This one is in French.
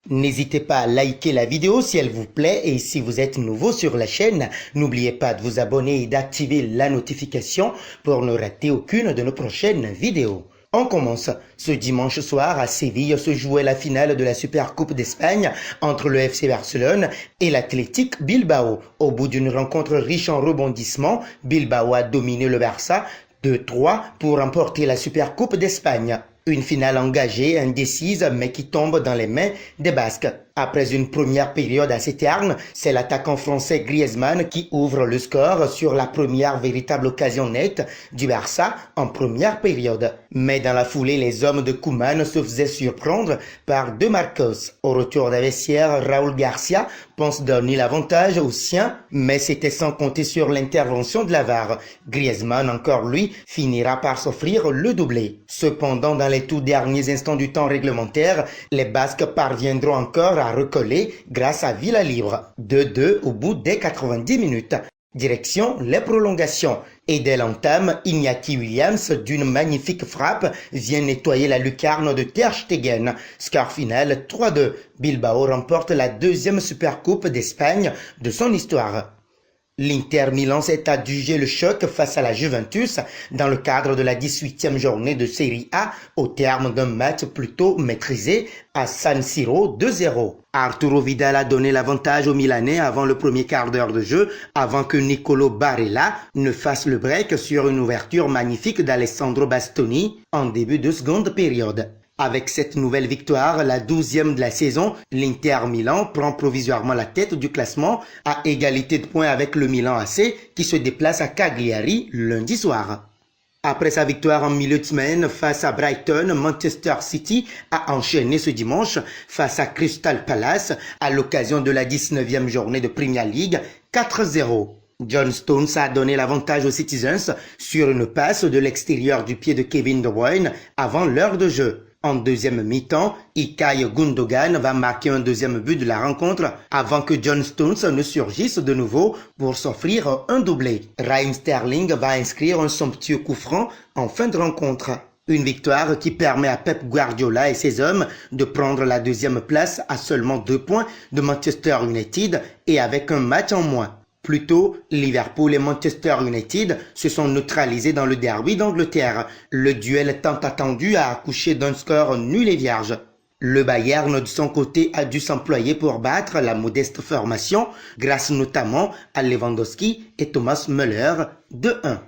N'hésitez pas à liker la vidéo si elle vous plaît et si vous êtes nouveau sur la chaîne, n'oubliez pas de vous abonner et d'activer la notification pour ne rater aucune de nos prochaines vidéos. On commence. Ce dimanche soir à Séville se jouait la finale de la Supercoupe d'Espagne entre le FC Barcelone et l'Athletic Bilbao. Au bout d'une rencontre riche en rebondissements, Bilbao a dominé le Barça 2-3 pour remporter la Supercoupe d'Espagne. Une finale engagée, indécise, mais qui tombe dans les mains des Basques. Après une première période assez terne, c'est l'attaquant français Griezmann qui ouvre le score sur la première véritable occasion nette du Barça en première période. Mais dans la foulée, les hommes de Koeman se faisaient surprendre par De Marcos. Au retour des vestiaires, Raúl Garcia pense donner l'avantage aux siens, mais c'était sans compter sur l'intervention de la VAR. Griezmann, encore lui, finira par s'offrir le doublé. Cependant, dans les tout derniers instants du temps réglementaire, les Basques parviendront encore à recoller grâce à Villalibre. 2-2 au bout des 90 minutes. Direction les prolongations. Et dès l'entame, Iñaki Williams, d'une magnifique frappe, vient nettoyer la lucarne de Ter Stegen. Score final 3-2. Bilbao remporte la deuxième Supercoupe d'Espagne de son histoire. L'Inter Milan s'est adjugé le choc face à la Juventus dans le cadre de la 18e journée de Serie A au terme d'un match plutôt maîtrisé à San Siro 2-0. Arturo Vidal a donné l'avantage aux Milanais avant le premier quart d'heure de jeu, avant que Nicolo Barella ne fasse le break sur une ouverture magnifique d'Alessandro Bastoni en début de seconde période. Avec cette nouvelle victoire, la 12e de la saison, l'Inter Milan prend provisoirement la tête du classement à égalité de points avec le Milan AC qui se déplace à Cagliari lundi soir. Après sa victoire en milieu de semaine face à Brighton, Manchester City a enchaîné ce dimanche face à Crystal Palace à l'occasion de la 19e journée de Premier League 4-0. John Stones a donné l'avantage aux Citizens sur une passe de l'extérieur du pied de Kevin De Bruyne avant l'heure de jeu. En deuxième mi-temps, Ilkay Gundogan va marquer un deuxième but de la rencontre avant que John Stones ne surgisse de nouveau pour s'offrir un doublé. Raheem Sterling va inscrire un somptueux coup franc en fin de rencontre. Une victoire qui permet à Pep Guardiola et ses hommes de prendre la deuxième place à seulement 2 points de Manchester United et avec un match en moins. Plus tôt, Liverpool et Manchester United se sont neutralisés dans le derby d'Angleterre. Le duel tant attendu a accouché d'un score nul et vierge. Le Bayern, de son côté, a dû s'employer pour battre la modeste formation, grâce notamment à Lewandowski et Thomas Müller 2-1.